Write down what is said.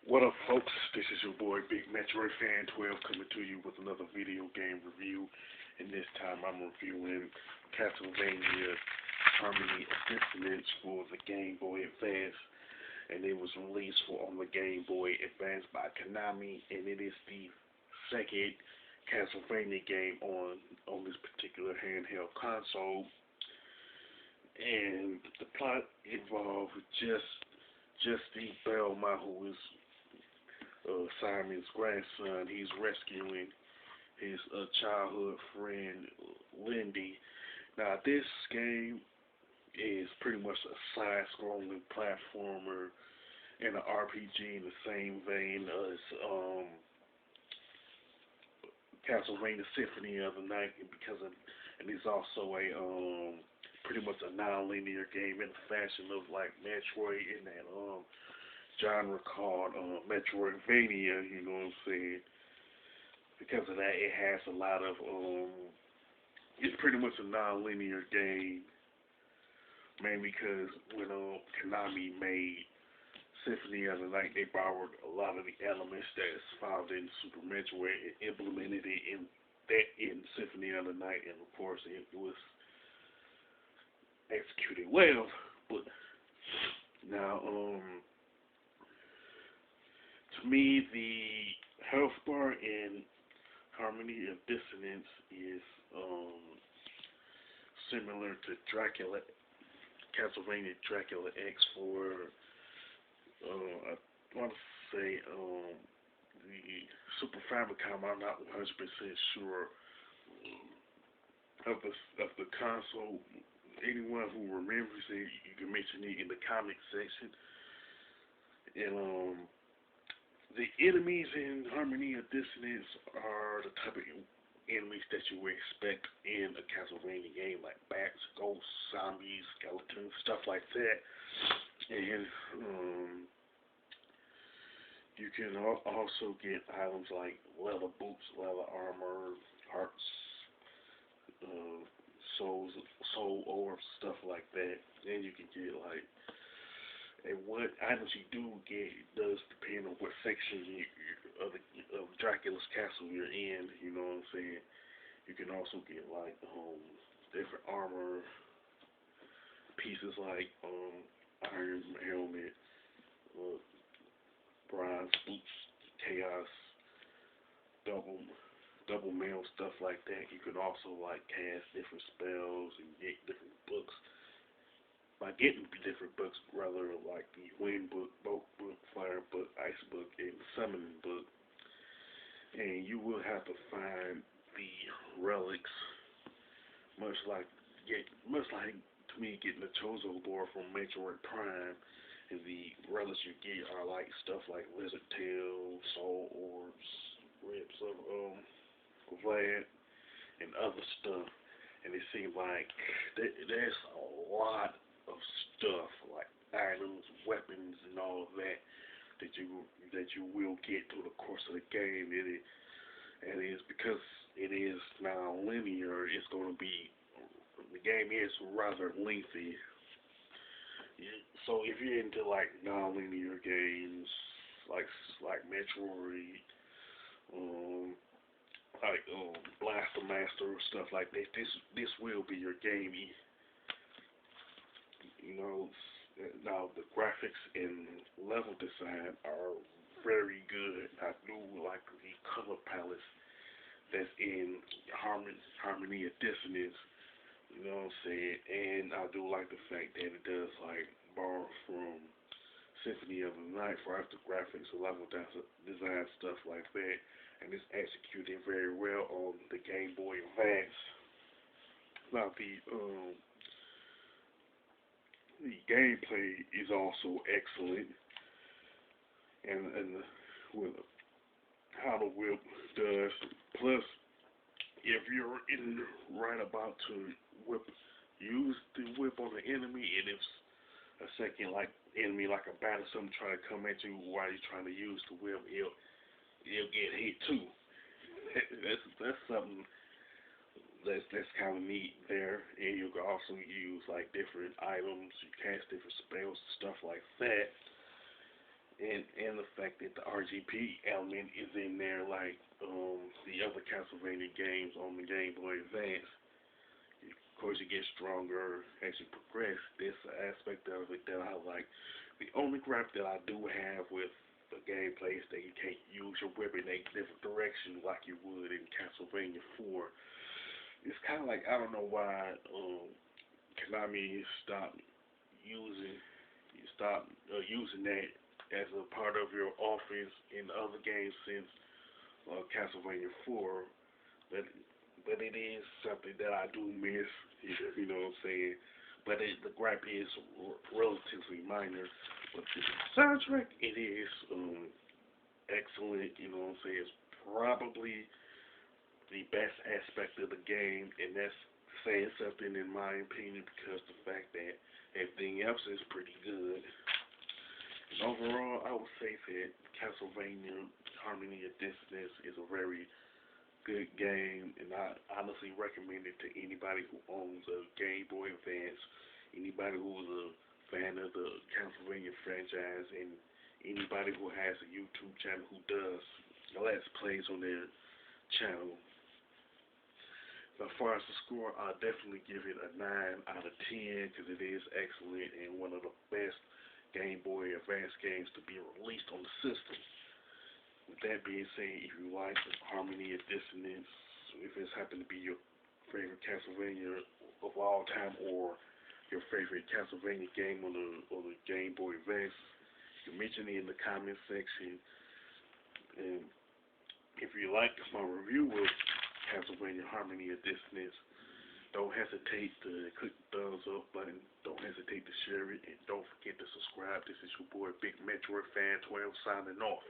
What up, folks? This is your boy Big Metroid Fan 12 coming to you with another video game review. And this time I'm reviewing Castlevania Harmony of Dissonance for the Game Boy Advance. And it was released on the Game Boy Advance by Konami. And it is the second Castlevania game on this particular handheld console. And the plot involves just the Belma, who is Simon's grandson. He's rescuing his childhood friend Lindy. Now this game is pretty much a side-scrolling platformer and an RPG in the same vein as Castlevania Symphony of the Night, and it's also a pretty much a non-linear game in the fashion of like Metroid in that genre called Metroidvania, you know what I'm saying? Because of that, it has a lot of it's pretty much a non-linear game, mainly because when Konami made Symphony of the Night, they borrowed a lot of the elements that's found in Super Metroid and implemented it in Symphony of the Night, and of course it was executed well. But now, to me, the health bar in Harmony of Dissonance is similar to Castlevania Dracula X for I want to say the Super Famicom. I'm not 100% sure of the console. Anyone who remembers it, you can mention it in the comment section. And the enemies in Harmony of Dissonance are the type of enemies that you would expect in a Castlevania game, like bats, ghosts, zombies, skeletons, stuff like that. And you can also get items like leather boots, leather armor, hearts, soul orbs, stuff like that. Then you can get like, and what items you do get does depend on what section of Dracula's castle you're in. You know what I'm saying? You can also get like different armor pieces like iron helmet, bronze boots, chaos, double mail, stuff like that. You can also like cast different spells and get different books. By getting different books, rather, like the Wind Book, Boat Book, Fire Book, Ice Book, and Summoning Book. And you will have to find the relics, much like to me getting the Chozo Lore from Metroid Prime. And the relics you get are like stuff like Lizard Tail, Soul Orbs, Ribs of Vlad, and other stuff. And it seems like there's a lot of stuff like items, weapons, and all of that you will get through the course of the game. And it's because it is non-linear. It's going to be, the game is rather lengthy. So if you're into like non-linear games like Metroid, like Blaster Master or stuff like that, this will be your game. You know, now the graphics and level design are very good. I do like the color palettes that's in Harmony of Dissonance. You know what I'm saying? And I do like the fact that it does like borrow from Symphony of the Night for the graphics and level design, stuff like that. And it's executed very well on the Game Boy Advance. Now the gameplay is also excellent, and with how the whip does. Plus, if you're right about to use the whip on the enemy, and if a second like enemy like a bat or something try to come at you while you're trying to use the whip, he'll get hit too. That's something that's kind of neat there. And you can also use like different items, you cast different spells, stuff like that. and the fact that the RGP element is in there like the other Castlevania games on the Game Boy Advance. Of course, you get stronger as you progress. This aspect of it that I like. The only gripe that I do have with the gameplay is that you can't use your weapon in a different direction like you would in Castlevania 4. It's kind of like I don't know why Konami stopped using using that as a part of your offense in the other games since Castlevania 4. But it is something that I do miss. You know what I'm saying? But the gripe is relatively minor. But the soundtrack, it is excellent. You know what I'm saying? It's probably the best aspect of the game, and that's saying something in my opinion because the fact that everything else is pretty good. And overall, I would say that Castlevania Harmony of Dissonance is a very good game, and I honestly recommend it to anybody who owns a Game Boy Advance, anybody who is a fan of the Castlevania franchise, and anybody who has a YouTube channel who does Let's Plays on their channel. As far as the score, I'll definitely give it a 9 out of 10 because it is excellent and one of the best Game Boy Advance games to be released on the system. With that being said, if you like Harmony of Dissonance, if it's happened to be your favorite Castlevania of all time or your favorite Castlevania game on the Game Boy Advance, you can mention it in the comment section. And if you like my review of Castlevania Harmony of Dissonance, don't hesitate to click the thumbs up button. Don't hesitate to share it. And don't forget to subscribe. This is your boy Big Metroid Fan 12 signing off.